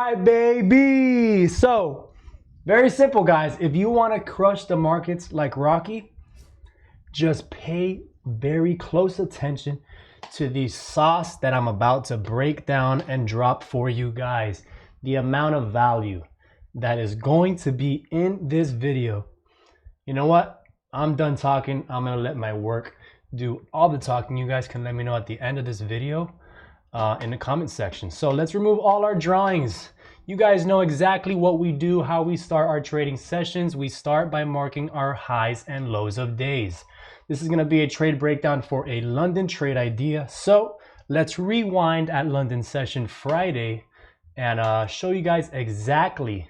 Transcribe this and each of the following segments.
right, baby. So, very simple, guys. If you want to crush the markets like Rocky, just pay very close attention to the sauce that I'm about to break down and drop for you guys. The amount of value that is going to be in this video. You know what? I'm done talking. I'm going to let my work do all the talking. You guys can let me know at the end of this video in the comment section. So let's remove all our drawings. You guys know exactly what we do, how we start our trading sessions. We start by marking our highs and lows of days. This is going to be a trade breakdown for a London trade idea. So let's rewind at London session Friday and show you guys exactly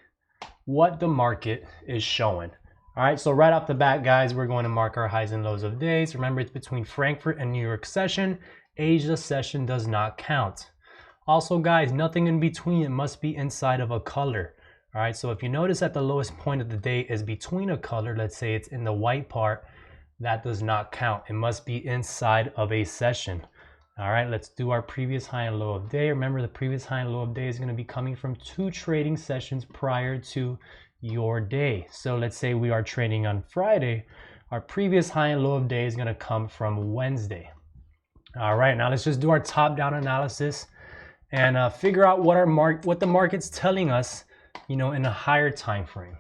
what the market is showing. All right, so right off the bat, guys, we're going to mark our highs and lows of days. Remember, it's between Frankfurt and New York session. Asia session does not count. Also, guys, nothing in between. It must be inside of a color. All right, so if you notice that the lowest point of the day is between a color, let's say it's in the white part, that does not count. It must be inside of a session. All right, let's do our previous high and low of day. Remember, the previous high and low of day is going to be coming from 2 trading sessions prior to your day. So let's say we are trading on Friday. Our previous high and low of day is going to come from Wednesday. All right, now let's just do our top-down analysis and figure out what the market's telling us, you know, in a higher time frame.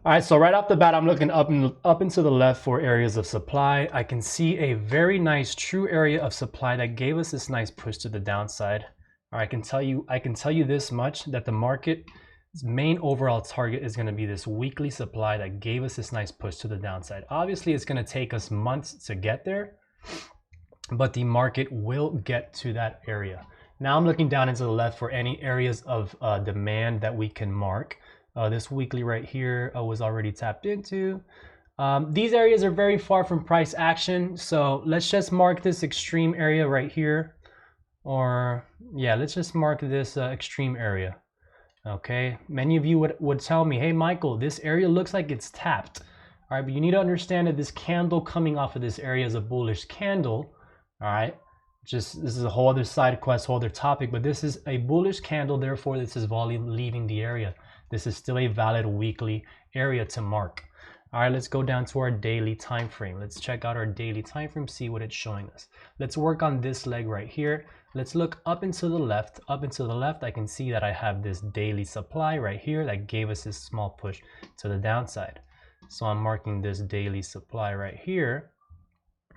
All right, so right off the bat, I'm looking up and to the left for areas of supply. I can see a very nice true area of supply that gave us this nice push to the downside. All right, I can tell you this much, that the market's main overall target is going to be this weekly supply that gave us this nice push to the downside. Obviously, it's going to take us months to get there, but the market will get to that area. Now I'm looking down into the left for any areas of demand that we can mark. This weekly right here was already tapped into. These areas are very far from price action, so let's just mark this extreme area right here. Or yeah, let's just mark this extreme area. Okay, many of you would tell me, hey Michael, this area looks like it's tapped. All right, but you need to understand that this candle coming off of this area is a bullish candle. All right, this is a whole other side quest, whole other topic, but this is a bullish candle, therefore this is volume leaving the area. This is still a valid weekly area to mark. All right, let's go down to our daily time frame. Let's check out our daily time frame, see what it's showing us. Let's work on this leg right here. Let's look up and to the left. Up and to the left, I can see that I have this daily supply right here that gave us this small push to the downside. So I'm marking this daily supply right here.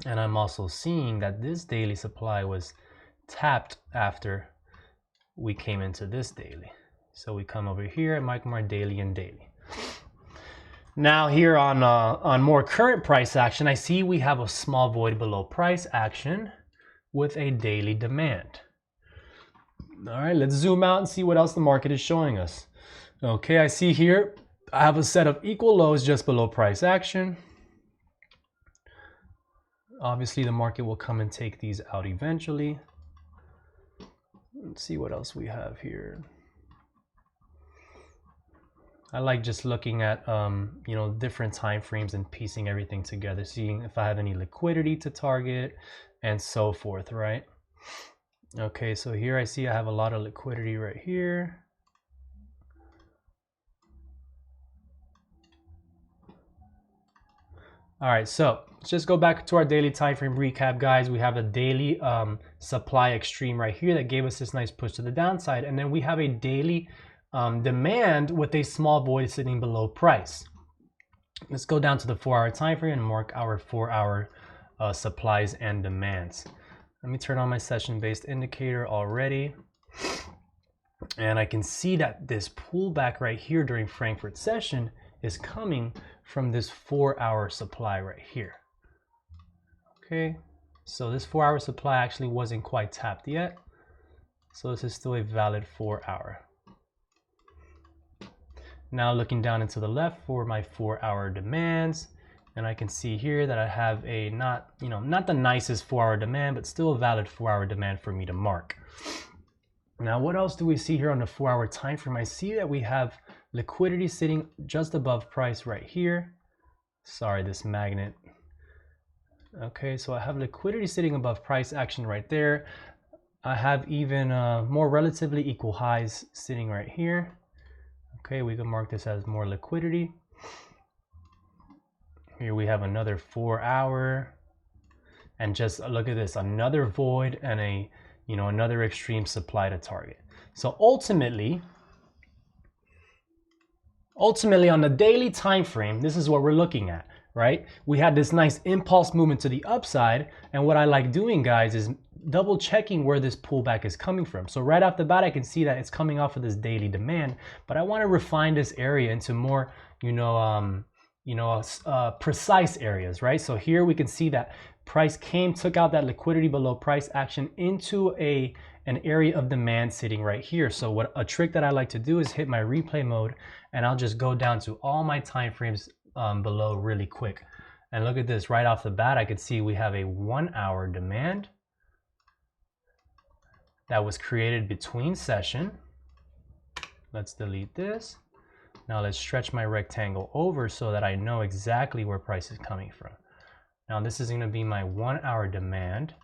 And I'm also seeing that this daily supply was tapped after we came into this daily. So we come over here and mark more daily and daily. Now here on more current price action, I see we have a small void below price action with a daily demand. All right, let's zoom out and see what else the market is showing us. Okay, I see here I have a set of equal lows just below price action. Obviously, the market will come and take these out eventually. Let's see what else we have here. I like just looking at you know, different time frames and piecing everything together, seeing if I have any liquidity to target and so forth, right? Okay, so here I see I have a lot of liquidity right here. All right, so let's just go back to our daily time frame recap, guys. We have a daily supply extreme right here that gave us this nice push to the downside, and then we have a daily demand with a small void sitting below price. Let's go down to the 4-hour time frame and mark our 4-hour supplies and demands. Let me turn on my session-based indicator already, and I can see that this pullback right here during Frankfurt session is coming from this 4-hour supply right here. Okay, so this 4-hour supply actually wasn't quite tapped yet, so this is still a valid 4-hour. Now looking down into the left for my 4-hour demands, and I can see here that I have a not the nicest 4-hour demand, but still a valid 4-hour demand for me to mark. Now what else do we see here on the 4-hour time frame? I see that we have liquidity sitting just above price right here. Sorry, this magnet. Okay, so I have liquidity sitting above price action right there. I have even more relatively equal highs sitting right here. Okay, we can mark this as more liquidity. Here we have another 4 hour, and just look at this, another void and a, another extreme supply to target. So ultimately on the daily time frame, this is what we're looking at, right? We had this nice impulse movement to the upside, and what I like doing, guys, is double checking where this pullback is coming from. So right off the bat, I can see that it's coming off of this daily demand, but I want to refine this area into more, precise areas, right? So here we can see that price took out that liquidity below price action into an area of demand sitting right here. So what a trick that I like to do is hit my replay mode, and I'll just go down to all my time frames below really quick. And look at this, right off the bat, I could see we have a 1 hour demand that was created between session. Let's delete this. Now let's stretch my rectangle over so that I know exactly where price is coming from. Now this is going to be my 1 hour demand.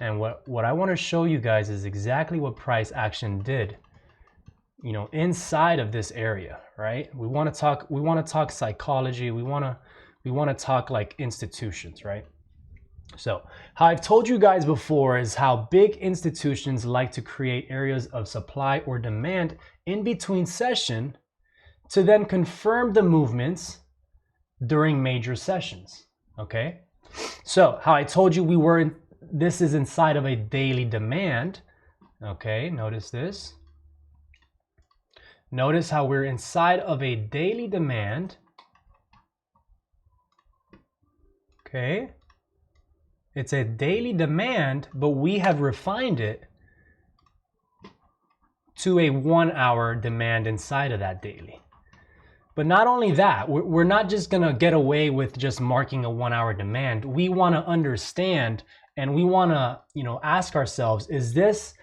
And what I want to show you guys is exactly what price action did, inside of this area, right? We want to talk psychology. We want to talk like institutions, right? So how I've told you guys before is how big institutions like to create areas of supply or demand in between session to then confirm the movements during major sessions, okay? So how I told you this is inside of a daily demand, okay? Notice this. Notice how we're inside of a daily demand, okay? It's a daily demand, but we have refined it to a 1 hour demand inside of that daily. But not only that, we're not just gonna get away with just marking a 1 hour demand. We wanna understand and we wanna, ask ourselves, is this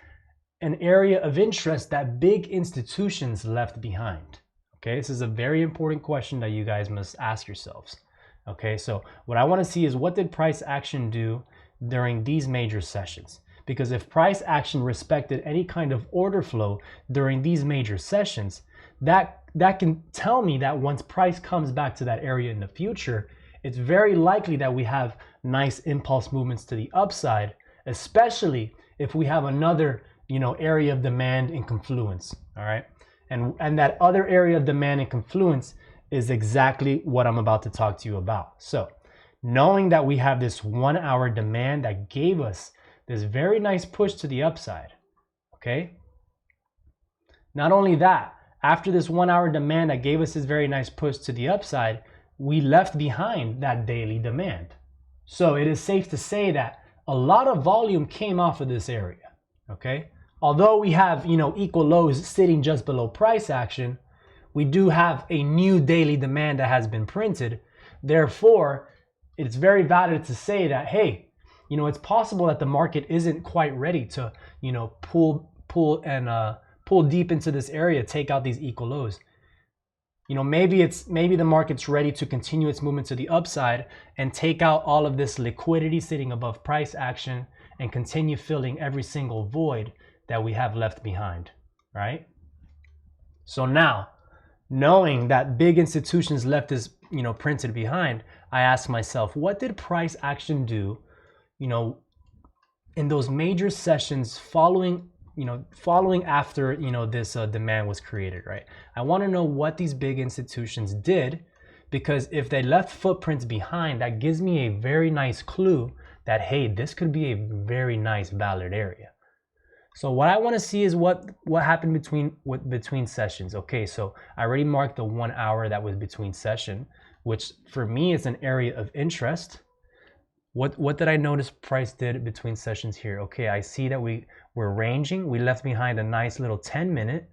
an area of interest that big institutions left behind? Okay, this is a very important question that you guys must ask yourselves. Okay, so what I want to see is what did price action do during these major sessions? Because if price action respected any kind of order flow during these major sessions, that can tell me that once price comes back to that area in the future, it's very likely that we have nice impulse movements to the upside, especially if we have another, area of demand and confluence, all right? And that other area of demand and confluence is exactly what I'm about to talk to you about. So knowing that we have this 1 hour demand that gave us this very nice push to the upside, okay? Not only that, after this 1 hour demand that gave us this very nice push to the upside, we left behind that daily demand. So it is safe to say that a lot of volume came off of this area, okay? Although we have, equal lows sitting just below price action, we do have a new daily demand that has been printed. Therefore, it's very valid to say that, hey, it's possible that the market isn't quite ready to, pull deep into this area, take out these equal lows. Maybe the market's ready to continue its movement to the upside and take out all of this liquidity sitting above price action and continue filling every single void that we have left behind, right? So now, knowing that big institutions left this, printed behind, I ask myself, what did price action do, in those major sessions following after, this demand was created, right? I want to know what these big institutions did, because if they left footprints behind, that gives me a very nice clue that, hey, this could be a very nice valid area. So what I want to see is what happened between sessions. Okay, so I already marked the 1 hour that was between session, which for me is an area of interest. What did I notice price did between sessions here? Okay, I see that we're ranging. We left behind a nice little 10-minute.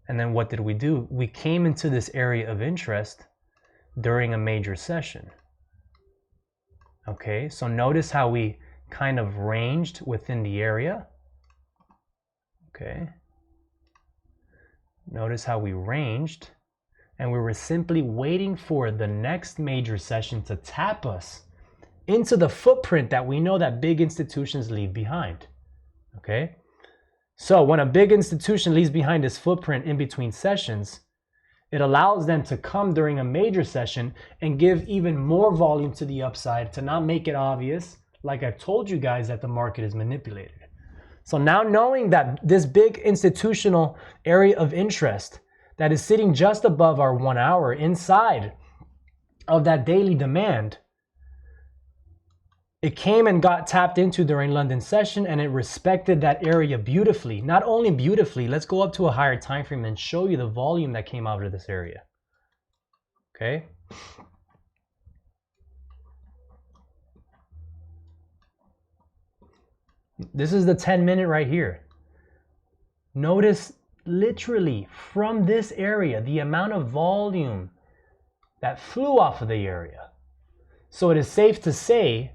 And then what did we do? We came into this area of interest during a major session. Okay, so notice how we kind of ranged within the area. Okay. Notice how we ranged, and we were simply waiting for the next major session to tap us into the footprint that we know that big institutions leave behind. Okay? So when a big institution leaves behind this footprint in between sessions, it allows them to come during a major session and give even more volume to the upside to not make it obvious, like I've told you guys, that the market is manipulated. So now knowing that this big institutional area of interest that is sitting just above our 1 hour inside of that daily demand, it came and got tapped into during London session, and it respected that area beautifully. Not only beautifully, let's go up to a higher time frame and show you the volume that came out of this area. Okay. This is the 10-minute right here. Notice literally from this area, the amount of volume that flew off of the area. So it is safe to say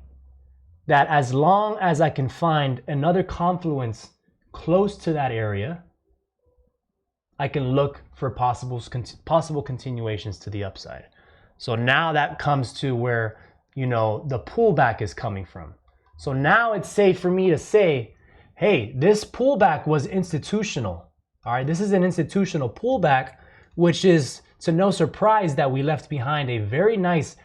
that as long as I can find another confluence close to that area, I can look for possible continuations to the upside. So now that comes to where, you know, the pullback is coming from. So now it's safe for me to say, hey, this pullback was institutional. All right, this is an institutional pullback, which is to no surprise that we left behind a very nice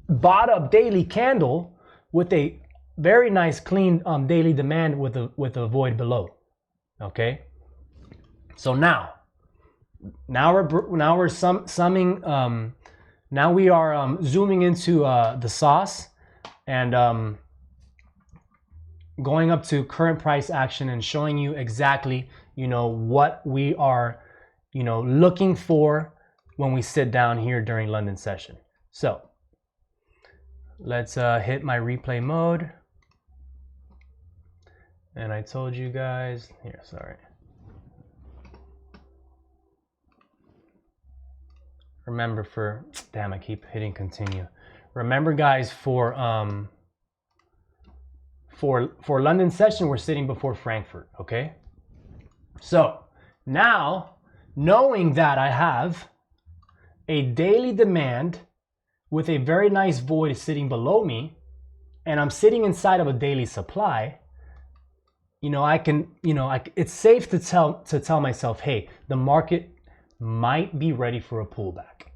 bottom daily candle with a very nice clean daily demand with a void below. Okay, so now we're summing. Now we are zooming into the sauce and going up to current price action and showing you exactly, you know, what we are, you know, looking for when we sit down here during London session. So let's hit my replay mode. And I told you guys here, sorry. Remember damn, I keep hitting continue. Remember guys, for London session, we're sitting before Frankfurt, okay? So now, knowing that I have a daily demand with a very nice void sitting below me, and I'm sitting inside of a daily supply, you know, it's safe to tell myself, hey, the market might be ready for a pullback.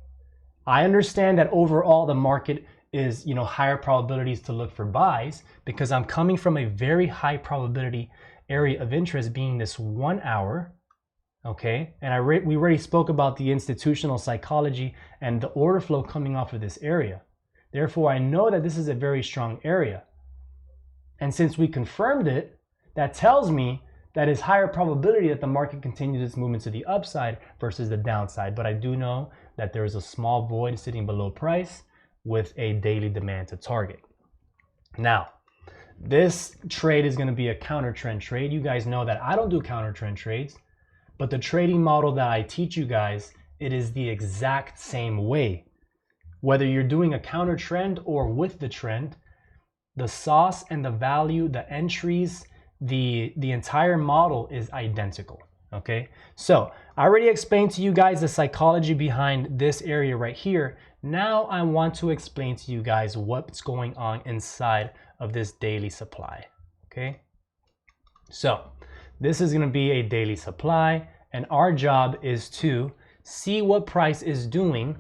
I understand that overall the market is, you know, higher probabilities to look for buys because I'm coming from a very high probability area of interest being this 1 hour. Okay, and we already spoke about the institutional psychology and the order flow coming off of this area. Therefore, I know that this is a very strong area. And since we confirmed it, that tells me that it's higher probability that the market continues its movement to the upside versus the downside. But I do know that there is a small void sitting below price with a daily demand to target. Now, this trade is going to be a counter trend trade. You guys know that I don't do counter trend trades. But the trading model that I teach you guys, it is the exact same way. Whether you're doing a counter trend or with the trend, the sauce and the value, the entries, the entire model is identical. Okay, so I already explained to you guys the psychology behind this area right here. Now I want to explain to you guys what's going on inside of this daily supply. Okay, so this is going to be a daily supply, and our job is to see what price is doing,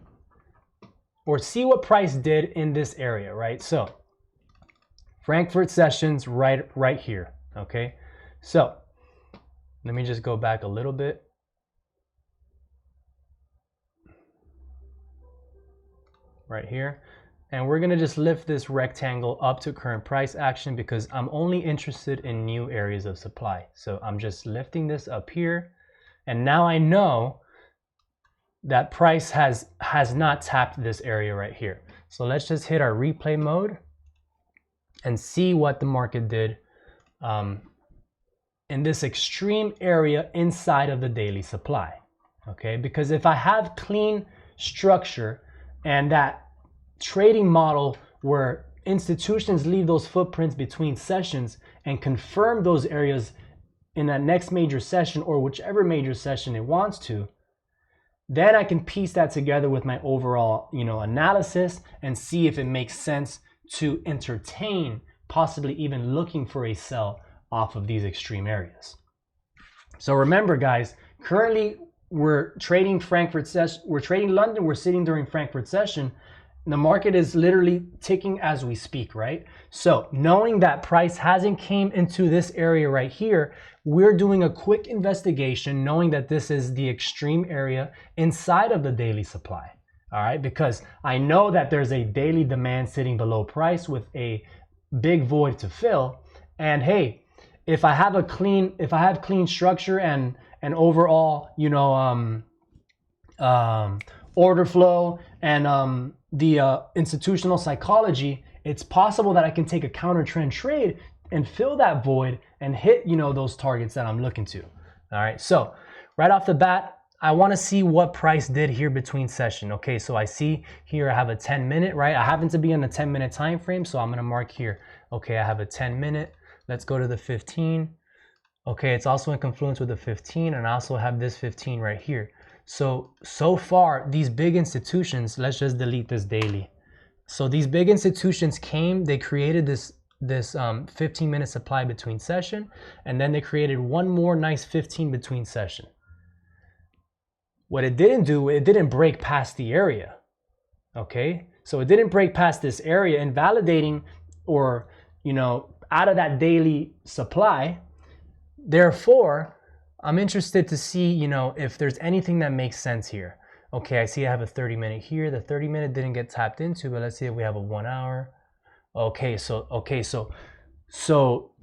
or see what price did in this area, right? So Frankfurt sessions right here. Okay, so let me just go back a little bit. Right here. And we're gonna just lift this rectangle up to current price action because I'm only interested in new areas of supply. So I'm just lifting this up here. And now I know that price has not tapped this area right here. So let's just hit our replay mode and see what the market did in this extreme area inside of the daily supply. Okay, because if I have clean structure and that trading model where institutions leave those footprints between sessions and confirm those areas in that next major session or whichever major session it wants to, then I can piece that together with my overall, analysis and see if it makes sense to entertain possibly even looking for a sell off of these extreme areas. So remember, guys, currently we're trading Frankfurt session, we're trading London, we're sitting during Frankfurt session. The market is literally ticking as we speak, right? So knowing that price hasn't came into this area right here, we're doing a quick investigation knowing that this is the extreme area inside of the daily supply. All right, because I know that there's a daily demand sitting below price with a big void to fill. And hey, if I have clean structure and overall, you know, order flow and the institutional psychology, it's possible that I can take a counter trend trade and fill that void and hit, you know, those targets that I'm looking to. All right, so right off the bat, I want to see what price did here between session. Okay, so I see here I have a 10-minute, right? I happen to be in a 10-minute time frame, so I'm going to mark here. Okay, I have a 10-minute. Let's go to the 15. Okay, it's also in confluence with the 15, and I also have this 15 right here. So far, these big institutions, let's just delete this daily. So these big institutions came, they created this 15-minute supply between session, and then they created one more nice 15 between session. What it didn't do, it didn't break past the area. Okay, so it didn't break past this area, invalidating or, you know, out of that daily supply. Therefore, I'm interested to see, you know, if there's anything that makes sense here. Okay, I see I have a 30-minute here. The 30-minute didn't get tapped into, but let's see if we have a 1 hour. Okay, so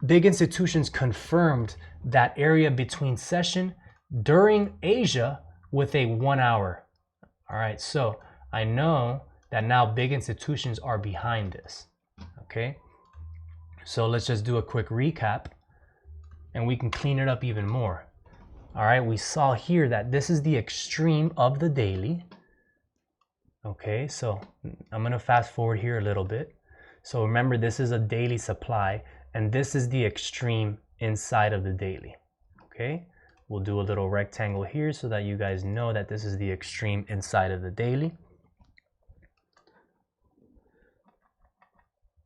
big institutions confirmed that area between session during Asia with a 1 hour. All right, so I know that now big institutions are behind this. Okay, so let's just do a quick recap and we can clean it up even more. All right, we saw here that this is the extreme of the daily. Okay, so I'm gonna fast forward here a little bit. So remember, this is a daily supply and this is the extreme inside of the daily. Okay, we'll do a little rectangle here so that you guys know that this is the extreme inside of the daily.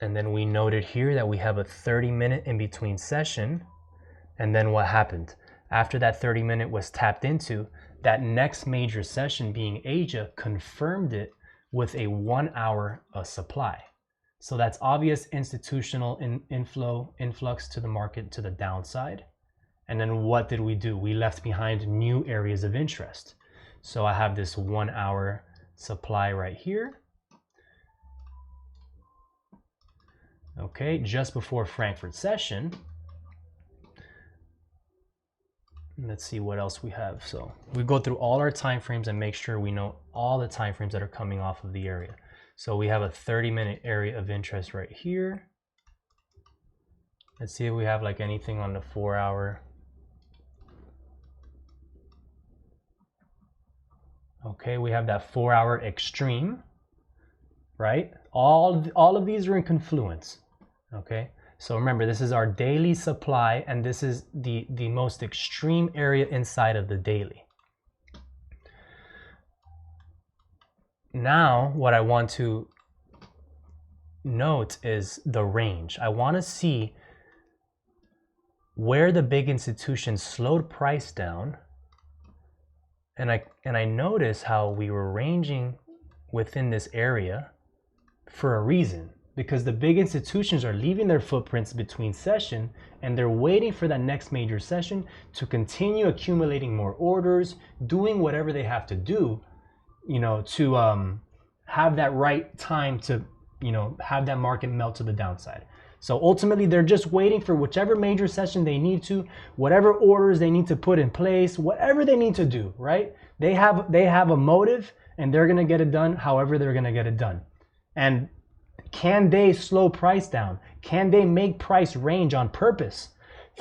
And then we noted here that we have a 30-minute in between session. And then what happened? After that 30-minute was tapped into, that next major session being Asia confirmed it with a 1 hour supply. So that's obvious institutional influx to the market to the downside. And then what did we do? We left behind new areas of interest. So I have this 1 hour supply right here. Okay, just before Frankfurt session. Let's see what else we have. So we go through all our time frames and make sure we know all the time frames that are coming off of the area. So we have a 30-minute area of interest right here. Let's see if we have like anything on the 4 hour. Okay, we have that 4 hour extreme, right? All of these are in confluence. Okay, so remember, this is our daily supply and this is the most extreme area inside of the daily. Now, what I want to note is the range. I want to see where the big institutions slowed price down. And I notice how we were ranging within this area for a reason, because the big institutions are leaving their footprints between session and they're waiting for that next major session to continue accumulating more orders, doing whatever they have to do, you know, to have that right time to, you know, have that market melt to the downside. So ultimately, they're just waiting for whichever major session they need to, whatever orders they need to put in place, whatever they need to do, right? They have a motive and they're going to get it done however they're going to get it done. And can they slow price down? Can they make price range on purpose?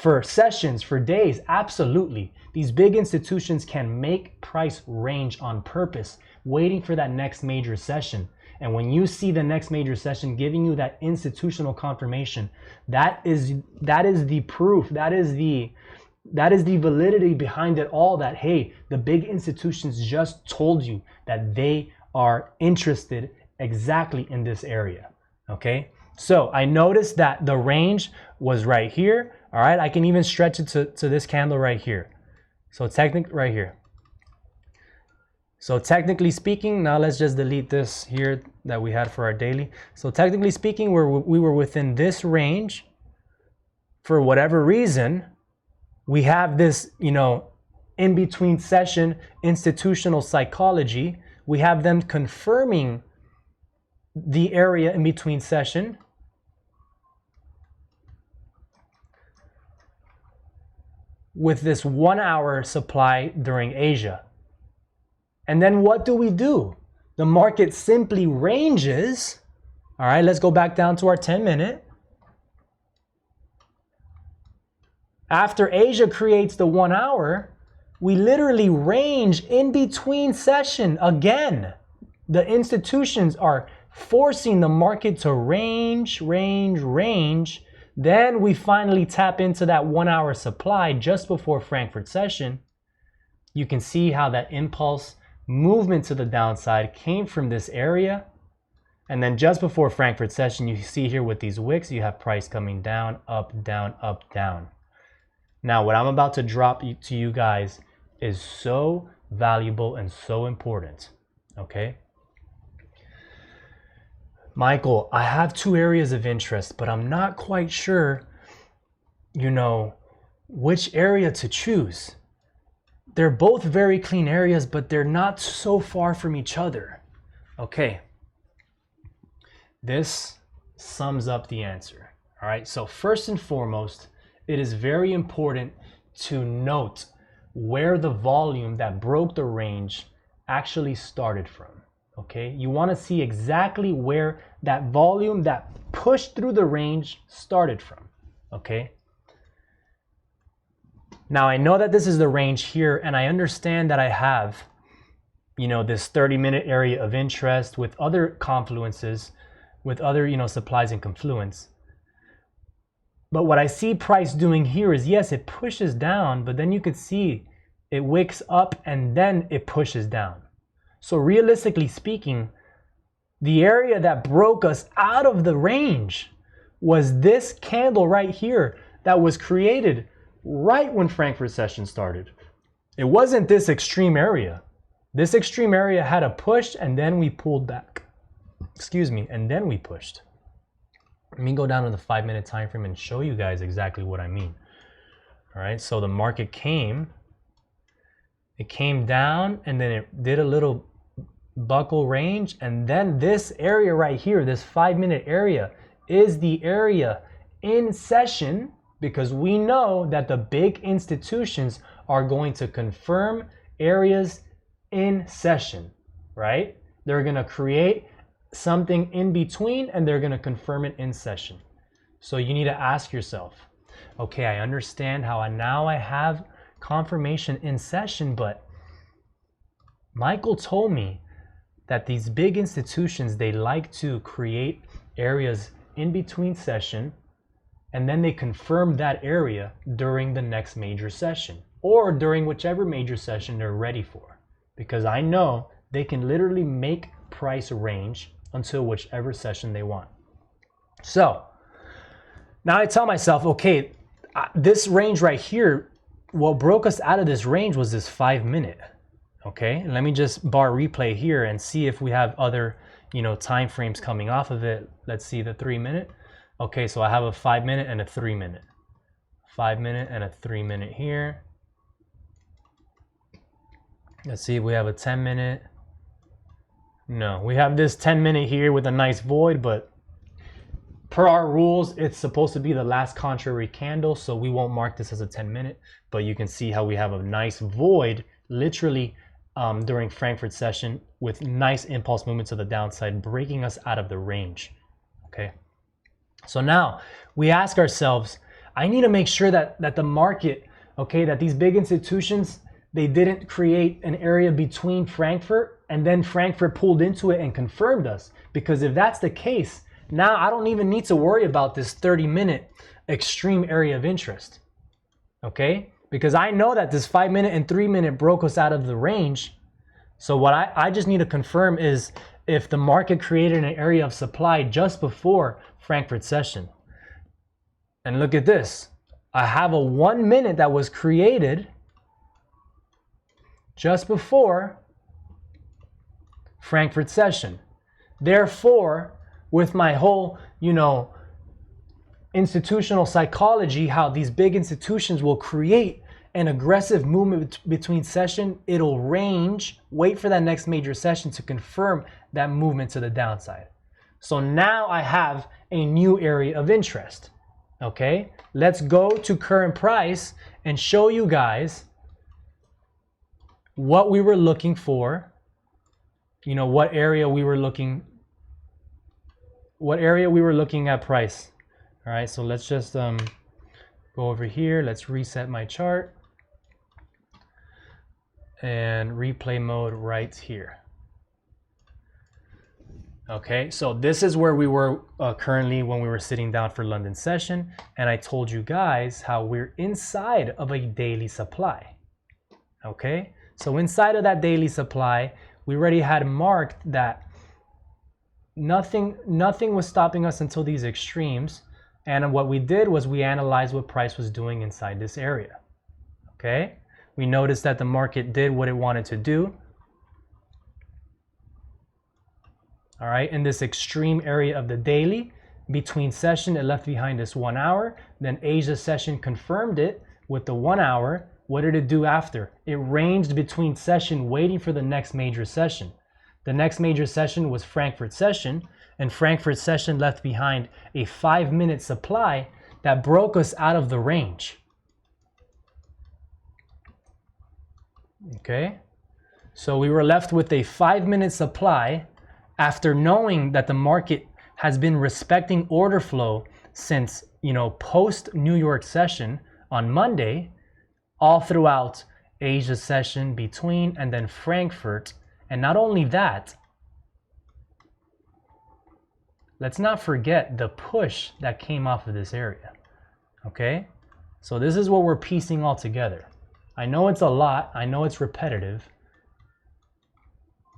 For sessions, for days? Absolutely. These big institutions can make price range on purpose, waiting for that next major session. And when you see the next major session giving you that institutional confirmation, that is the proof, that is the validity behind it all, that hey, the big institutions just told you that they are interested exactly in this area. Okay, So I noticed that the range was right here. All right, I can even stretch it to this candle right here. So right here. So technically speaking, now let's just delete this here that we had for our daily. So technically speaking, we were within this range. For whatever reason, we have this, in between session institutional psychology. We have them confirming the area in between session. With this 1 hour supply during Asia. And then what do? The market simply ranges. All right, let's go back down to our 10-minute. After Asia creates the 1 hour, we literally range in between session again. The institutions are forcing the market to range. Then we finally tap into that 1 hour supply just before Frankfurt session. You can see how that impulse movement to the downside came from this area. And then just before Frankfurt session, you see here with these wicks, you have price coming down, up, down, up, down. Now, what I'm about to drop to you guys is so valuable and so important, okay? Michael, I have 2 areas of interest, but I'm not quite sure, which area to choose. They're both very clean areas, but they're not so far from each other. Okay. This sums up the answer. All right. So first and foremost, it is very important to note where the volume that broke the range actually started from. Okay. You want to see exactly where that volume that pushed through the range started from. Okay. Now I know that this is the range here, and I understand that I have, this 30-minute area of interest with other confluences, with other, supplies and confluence. But what I see price doing here is, yes, it pushes down, but then you could see it wicks up and then it pushes down. So realistically speaking, the area that broke us out of the range was this candle right here that was created right when Frankfurt session started. It wasn't this extreme area. This extreme area had a push and then we pulled back. And then we pushed. Let me go down to the 5-minute time frame and show you guys exactly what I mean. All right, so the market came down and then it did a little buckle range, and then this area right here, this 5-minute area, is the area in session, because we know that the big institutions are going to confirm areas in session, right? They're going to create something in between and they're going to confirm it in session. So you need to ask yourself, okay, I understand how now I have confirmation in session, but Michael told me that these big institutions, they like to create areas in between session, and then they confirm that area during the next major session or during whichever major session they're ready for. Because I know they can literally make price range until whichever session they want. So now I tell myself, okay, this range right here, what broke us out of this range was this 5-minute. Okay, and let me just bar replay here and see if we have other, time frames coming off of it. Let's see the 3-minute. Okay, so I have a 5-minute and a 3-minute. 5-minute and a 3-minute here. Let's see if we have a 10-minute. No, we have this 10-minute here with a nice void, but per our rules, it's supposed to be the last contrary candle, so we won't mark this as a 10-minute, but you can see how we have a nice void literally during Frankfurt session with nice impulse movement to the downside, breaking us out of the range. Okay. So now we ask ourselves, I need to make sure that the market, okay, that these big institutions, they didn't create an area between Frankfurt and then Frankfurt pulled into it and confirmed us. Because if that's the case, now I don't even need to worry about this 30-minute extreme area of interest. Okay? Because I know that this 5-minute and 3-minute broke us out of the range. So what I just need to confirm is if the market created an area of supply just before Frankfurt session. And look at this. I have a 1 minute that was created just before Frankfurt session. Therefore, with my whole, institutional psychology, how these big institutions will create an aggressive movement between session, it'll range, wait for that next major session to confirm that movement to the downside. So now I have a new area of interest. Okay, let's go to current price and show you guys what we were looking for, what area we were looking at price. All right, so let's just go over here. Let's reset my chart and replay mode right here. Okay, so this is where we were currently when we were sitting down for London session, and I told you guys how we're inside of a daily supply. Okay, so inside of that daily supply, we already had marked that nothing was stopping us until these extremes, and what we did was we analyzed what price was doing inside this area. Okay, we noticed that the market did what it wanted to do. All right, in this extreme area of the daily, between session, it left behind this 1 hour. Then Asia session confirmed it with the 1 hour. What did it do after? It ranged between session, waiting for the next major session. The next major session was Frankfurt session, and Frankfurt session left behind a 5-minute supply that broke us out of the range. Okay, so we were left with a 5-minute supply after knowing that the market has been respecting order flow since, post New York session on Monday, all throughout Asia session between, and then Frankfurt. And not only that, let's not forget the push that came off of this area. Okay, so this is what we're piecing all together. I know it's a lot, I know it's repetitive,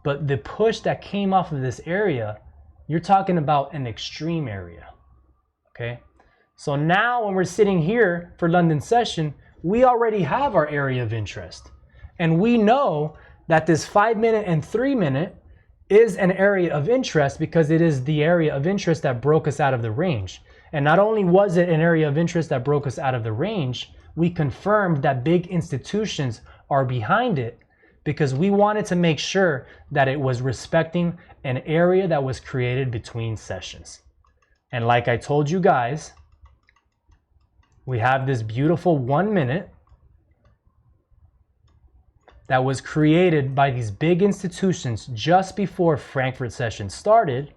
but the push that came off of this area, you're talking about an extreme area. Okay, so now when we're sitting here for London session, we already have our area of interest, and we know that this 5-minute and 3-minute is an area of interest because it is the area of interest that broke us out of the range. And not only was it an area of interest that broke us out of the range, we confirmed that big institutions are behind it because we wanted to make sure that it was respecting an area that was created between sessions. And like I told you guys, we have this beautiful 1 minute that was created by these big institutions just before Frankfurt session started,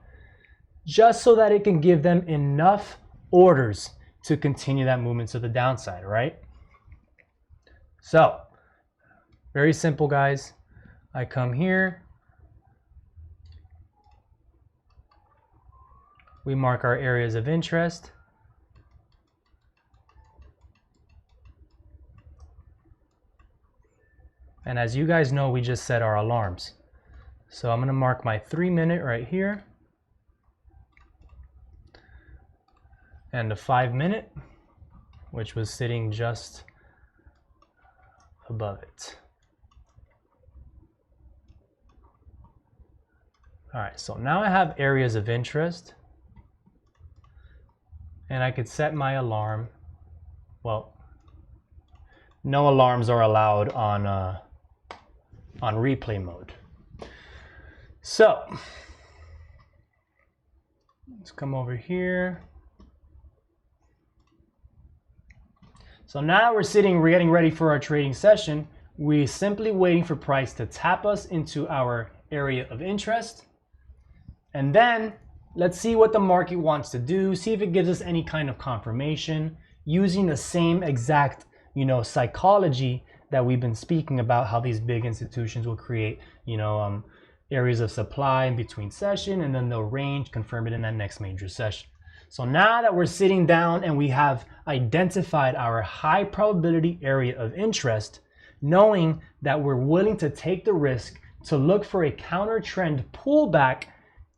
just so that it can give them enough orders to continue that movement to the downside, right? So, very simple, guys. I come here, we mark our areas of interest. And as you guys know, we just set our alarms. So I'm going to mark my 3-minute right here. And the 5-minute, which was sitting just above it. All right, so now I have areas of interest. And I could set my alarm. Well, no alarms are allowed on replay mode. So let's come over here. So now we're getting ready for our trading session. We're simply waiting for price to tap us into our area of interest. And then let's see what the market wants to do, see if it gives us any kind of confirmation using the same exact, psychology that we've been speaking about, how these big institutions will create, areas of supply in between session, and then they'll range, confirm it in that next major session. So now that we're sitting down and we have identified our high probability area of interest, knowing that we're willing to take the risk to look for a counter trend pullback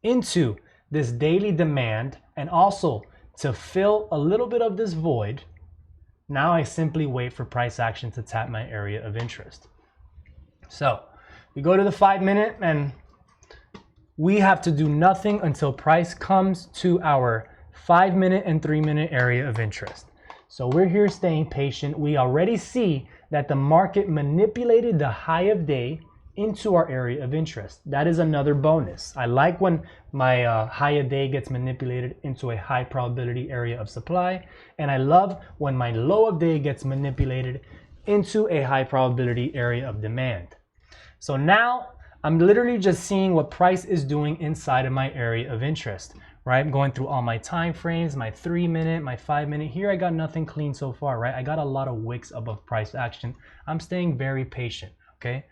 into this daily demand and also to fill a little bit of this void, now I simply wait for price action to tap my area of interest. So we go to the 5 minute and we have to do nothing until price comes to our 5 minute and 3 minute area of interest. So we're here staying patient. We already see that the market manipulated the high of day into our area of interest. That is another bonus. I like when my high of day gets manipulated into a high probability area of supply, and I love when my low of day gets manipulated into a high probability area of demand. So now I'm literally just seeing what price is doing inside of my area of interest, right? I'm going through all my time frames, my 3 minute, my 5 minute. Here I got nothing clean so far, right? I got a lot of wicks above price action. I'm staying very patient, okay?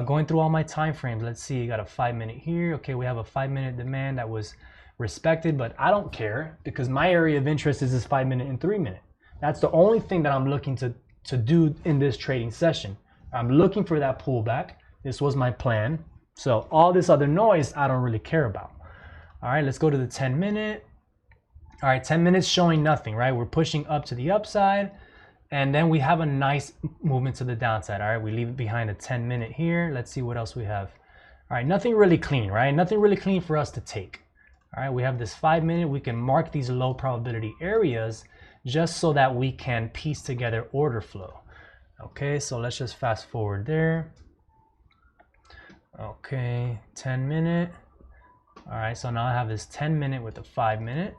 Going through all my time frames, let's see, you got a 5 minute here. Okay, we have a 5 minute demand that was respected, but I don't care because my area of interest is this 5 minute and 3 minute. That's the only thing that I'm looking to do in this trading session. I'm looking for that pullback. This was my plan. So all this other noise, I don't really care about. All right, let's go to the 10 minute. All right, 10 minutes showing nothing, right? We're pushing up to the upside. And then we have a nice movement to the downside. All right, we leave it behind a 10 minute here. Let's see what else we have. All right, nothing really clean, right? Nothing really clean for us to take. All right, we have this 5 minute. We can mark these low probability areas just so that we can piece together order flow. Okay, so let's just fast forward there. Okay, 10 minute. All right, so now I have this 10 minute with a 5 minute.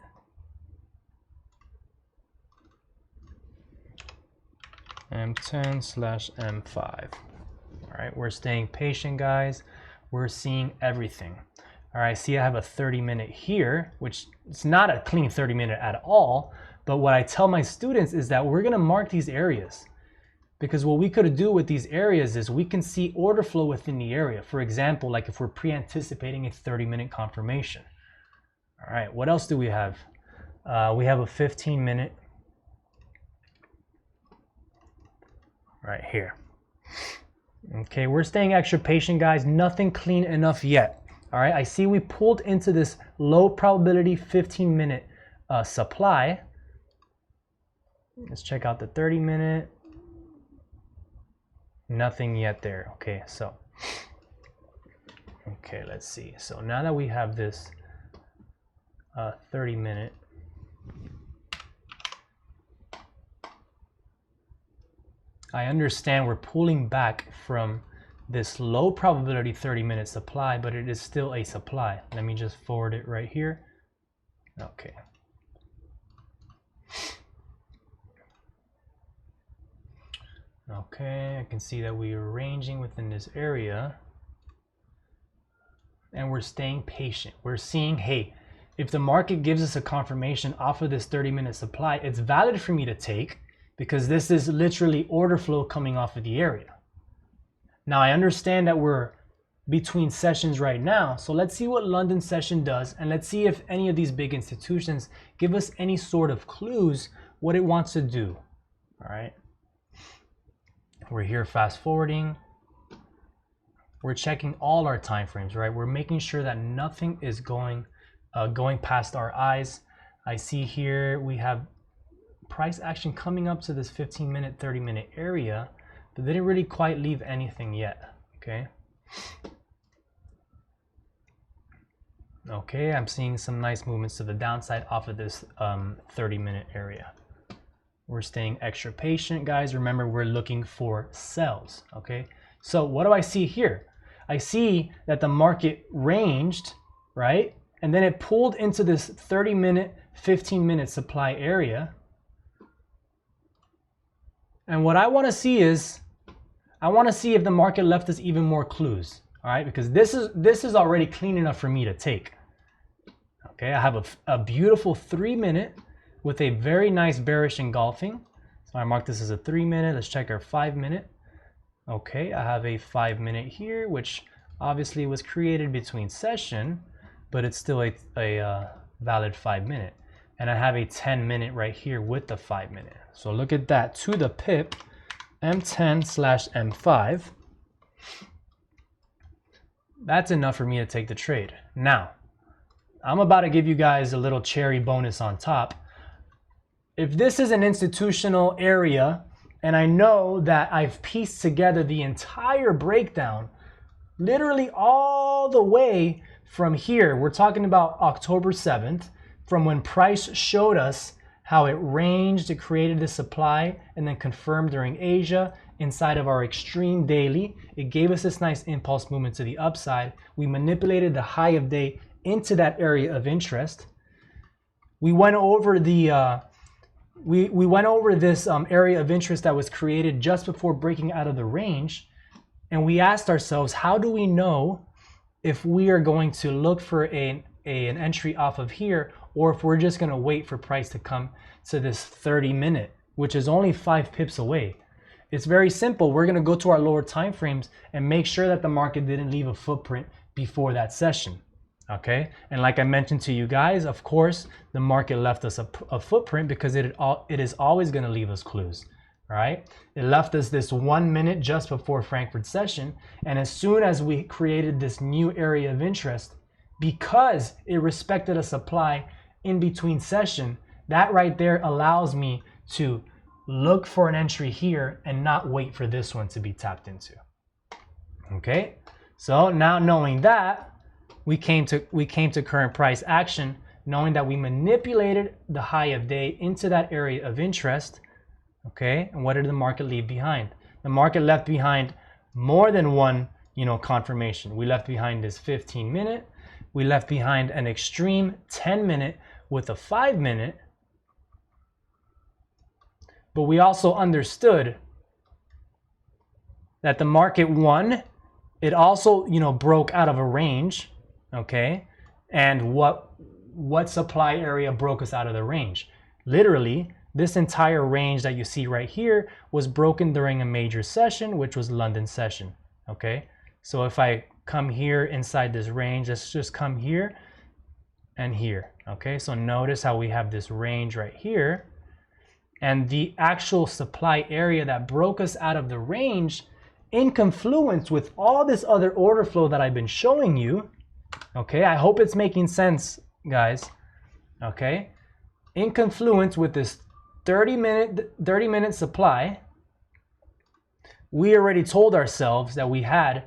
M10/M5. All right, we're staying patient, guys. We're seeing everything. All right, see I have a 30 minute here, which it's not a clean 30 minute at all. But what I tell my students is that we're gonna mark these areas because what we could do with these areas is we can see order flow within the area. For example, like if we're pre-anticipating a 30 minute confirmation. All right, what else do we have? We have a 15 minute. Right here. Okay, we're staying extra patient, guys. Nothing clean enough yet. All right, I see we pulled into this low probability 15 minute supply. Let's check out the 30 minute. Nothing yet there. Okay, so okay, let's see. So now that we have this 30 minute, I understand we're pulling back from this low probability 30 minute supply, but it is still a supply. Let me just forward it right here. Okay. Okay, I can see that we are ranging within this area and we're staying patient. We're seeing, hey, if the market gives us a confirmation off of this 30 minute supply, it's valid for me to take because this is literally order flow coming off of the area. Now I understand that we're between sessions right now, so let's see what London session does and let's see if any of these big institutions give us any sort of clues what it wants to do. All right. We're here fast forwarding. We're checking all our time frames, right? We're making sure that nothing is going past our eyes. I see here we have price action coming up to this 15 minute, 30 minute area, but they didn't really quite leave anything yet, okay? Okay, I'm seeing some nice movements to the downside off of this 30 minute area. We're staying extra patient, guys. Remember, we're looking for sells, okay? So what do I see here? I see that the market ranged, right? And then it pulled into this 30 minute, 15 minute supply area. And what I want to see is, I want to see if the market left us even more clues, all right? Because this is already clean enough for me to take. Okay, I have a beautiful 3 minute with a very nice bearish engulfing. So I mark this as a 3 minute. Let's check our 5 minute. Okay, I have a 5 minute here, which obviously was created between session, but it's still a valid 5 minute. And I have a 10 minute right here with the 5 minute. So look at that, to the pip, M10/M5. That's enough for me to take the trade. Now, I'm about to give you guys a little cherry bonus on top. If this is an institutional area, and I know that I've pieced together the entire breakdown, literally all the way from here, we're talking about October 7th, from when price showed us how it ranged, it created the supply, and then confirmed during Asia inside of our extreme daily. It gave us this nice impulse movement to the upside. We manipulated the high of day into that area of interest. We went over the we went over this area of interest that was created just before breaking out of the range, and we asked ourselves, how do we know if we are going to look for an entry off of here, or if we're just going to wait for price to come to this 30-minute, which is only 5 pips away? It's very simple. We're going to go to our lower time frames and make sure that the market didn't leave a footprint before that session. Okay, and like I mentioned to you guys, of course, the market left us a footprint because it is always going to leave us clues, right? It left us this 1 minute just before Frankfurt session, and as soon as we created this new area of interest, because it respected a supply in between session, that right there allows me to look for an entry here and not wait for this one to be tapped into. Okay, so now knowing that, we came to current price action, knowing that we manipulated the high of day into that area of interest. Okay, and what did the market leave behind? The market left behind more than one, confirmation. We left behind this 15-minute. We left behind an extreme 10-minute with a 5-minute. But we also understood that the market won. It also, broke out of a range. Okay, and what supply area broke us out of the range? Literally, this entire range that you see right here was broken during a major session, which was London session. Okay, so if I come here inside this range, let's just come here and here. Okay, so notice how we have this range right here, and the actual supply area that broke us out of the range in confluence with all this other order flow that I've been showing you. Okay, I hope it's making sense, guys. Okay, in confluence with this 30-minute supply, we already told ourselves that we had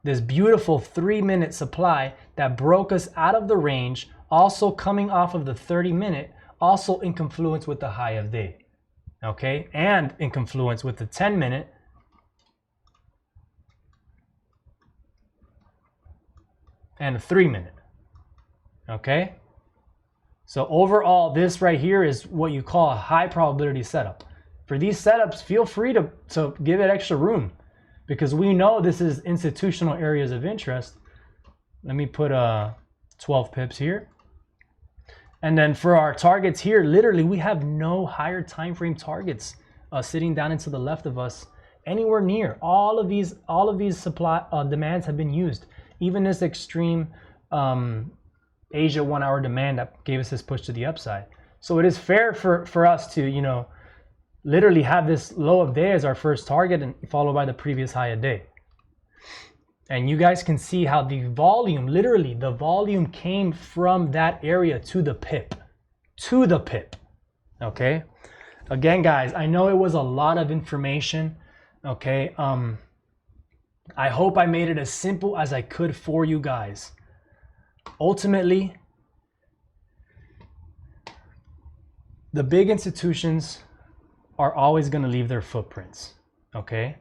this beautiful 3-minute supply that broke us out of the range, also coming off of the 30-minute, also in confluence with the high of day. Okay, and in confluence with the 10-minute. And a 3-minute. Okay, so overall, this right here is what you call a high probability setup. For these setups, feel free to give it extra room, because we know this is institutional areas of interest. Let me put 12 pips here, and then for our targets here, literally we have no higher time frame targets sitting down and to the left of us anywhere near. All of these supply demands have been used. Even this extreme Asia 1 hour demand that gave us this push to the upside. So it is fair for us to, literally have this low of day as our first target and followed by the previous high of day. And you guys can see how the volume, literally the volume came from that area to the pip. Okay. Again, guys, I know it was a lot of information. Okay. I hope I made it as simple as I could for you guys. Ultimately, the big institutions are always going to leave their footprints, okay?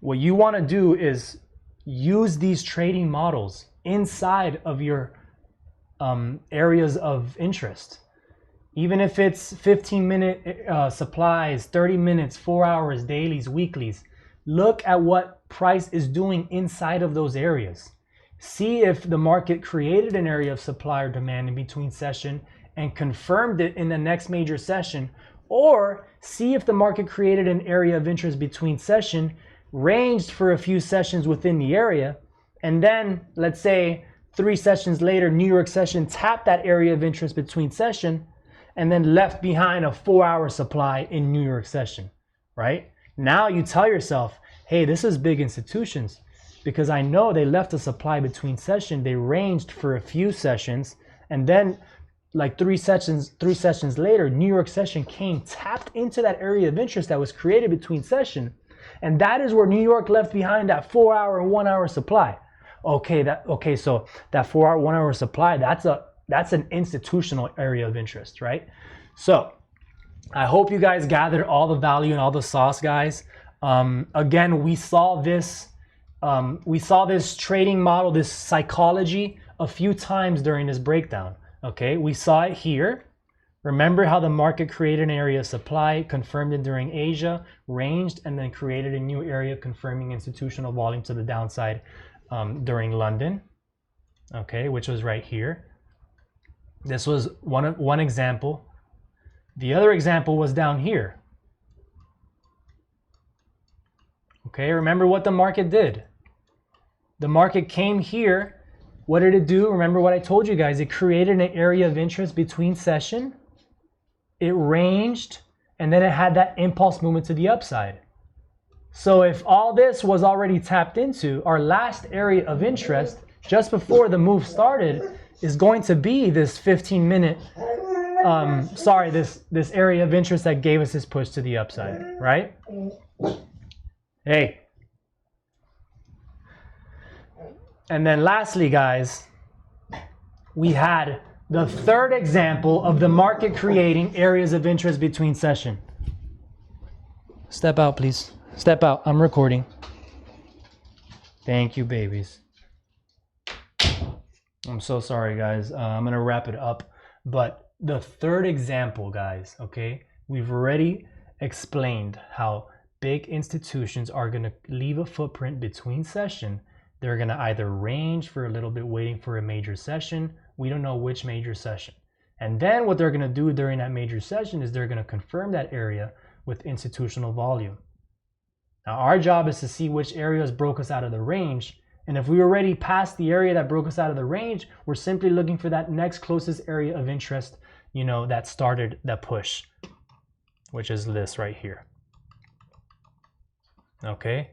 What you want to do is use these trading models inside of your areas of interest. Even if it's 15-minute supplies, 30 minutes, 4 hours, dailies, weeklies, look at what price is doing inside of those areas. See if the market created an area of supply or demand in between session and confirmed it in the next major session, or see if the market created an area of interest between session, ranged for a few sessions within the area, and then let's say 3 sessions later, New York session tapped that area of interest between session and then left behind a 4-hour supply in New York session, right? Now you tell yourself, hey, this is big institutions. because I know they left a supply between session. They ranged for a few sessions, and then like three sessions later, New York session came, tapped into that area of interest that was created between session, and that is where New York left behind that 4 hour and 1 hour supply. Okay, so that 4 hour, 1 hour supply, that's an institutional area of interest, right? So I hope you guys gathered all the value and all the sauce, guys. Again, we saw this trading model, this psychology, a few times during this breakdown. Okay, we saw it here. Remember how the market created an area of supply, confirmed it during Asia, ranged, and then created a new area confirming institutional volume to the downside during London. Okay, which was right here. This was one example. The other example was down here. Okay, remember what the market did. The market came here. What did it do? Remember what I told you guys. It created an area of interest between session. It ranged, and then it had that impulse movement to the upside. So if all this was already tapped into, our last area of interest just before the move started is going to be this 15-minute, this area of interest that gave us this push to the upside, right? Hey. And then lastly, guys, we had the third example of the market creating areas of interest between session. Step out, please. Step out. I'm recording. Thank you, babies. I'm so sorry, guys. I'm going to wrap it up. But the third example, guys, okay, we've already explained how big institutions are going to leave a footprint between session. They're going to either range for a little bit waiting for a major session. We don't know which major session. And then what they're going to do during that major session is they're going to confirm that area with institutional volume. Now, our job is to see which areas broke us out of the range. And if we already passed the area that broke us out of the range, we're simply looking for that next closest area of interest, you know, that started that push, which is this right here. Okay,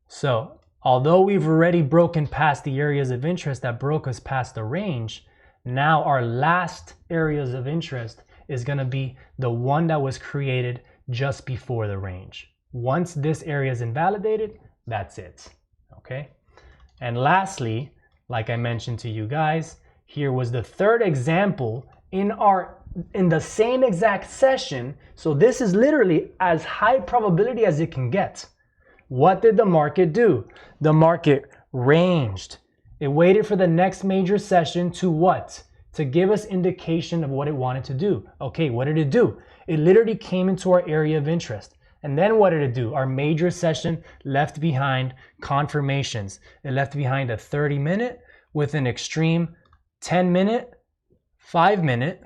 so although we've already broken past the areas of interest that broke us past the range, now our last areas of interest is going to be the one that was created just before the range. Once this area is invalidated, that's it. Okay, and lastly, like I mentioned to you guys, here was the third example in the same exact session. So this is literally as high probability as it can get. What did the market do? The market ranged. It waited for the next major session to what? To give us indication of what it wanted to do. Okay, what did it do? It literally came into our area of interest. And then what did it do? Our major session left behind confirmations. It left behind a 30-minute with an extreme 10-minute, 5-minute.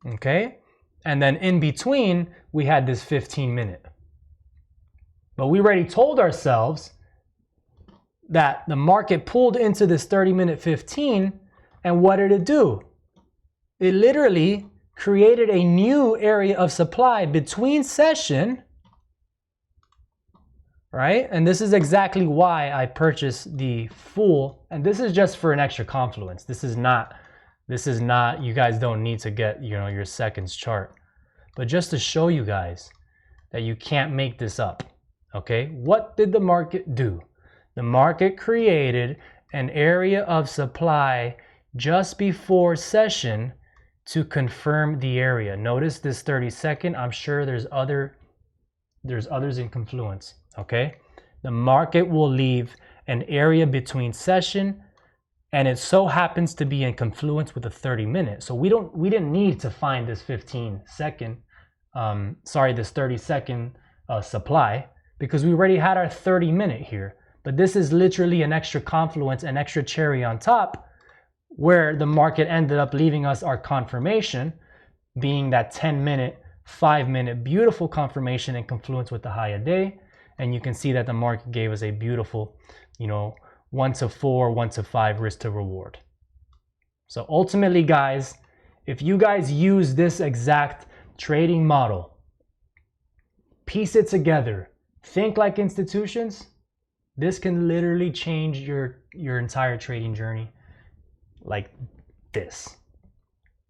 Okay? And then in between, we had this 15-minute. But we already told ourselves that the market pulled into this 30-minute 15, and what did it do? It literally created a new area of supply between session, right? And this is exactly why I purchased the full, and this is just for an extra confluence. This is not, you guys don't need to get, you know, your seconds chart, but just to show you guys that you can't make this up. Okay, what did the market do? The market created an area of supply just before session to confirm the area. Notice this 30-second. I'm sure there's others in confluence. Okay, the market will leave an area between session, and it so happens to be in confluence with a 30-minute. So we didn't need to find this 15-second, this 30-second supply, because we already had our 30-minute here. But this is literally an extra confluence, an extra cherry on top, where the market ended up leaving us our confirmation, being that 10-minute, 5-minute beautiful confirmation in confluence with the high a day. And you can see that the market gave us a beautiful, you know, 1 to 4, 1 to 5 risk to reward. So ultimately, guys, if you guys use this exact trading model, piece it together, think like institutions, This can literally change your entire trading journey like this.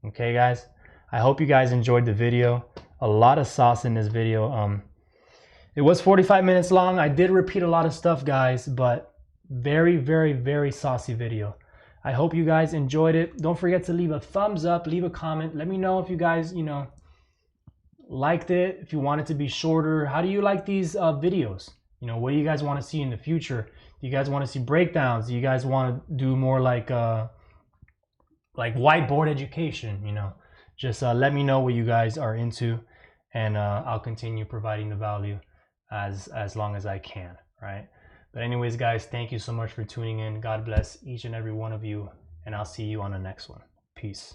Okay, guys, I hope you guys enjoyed the video. A lot of sauce in this video. It was 45 minutes long. I did repeat a lot of stuff, guys, but very, very, very saucy video. I hope you guys enjoyed it. Don't forget to leave a thumbs up, leave a comment. Let me know if you guys, liked it, if you want it to be shorter. How do you like these videos? What do you guys want to see in the future? Do you guys want to see breakdowns? Do you guys want to do more like whiteboard education? Just let me know what you guys are into, and I'll continue providing the value as long as I can, right? But anyways, guys, thank you so much for tuning in. God bless each and every one of you, and I'll see you on the next one. Peace.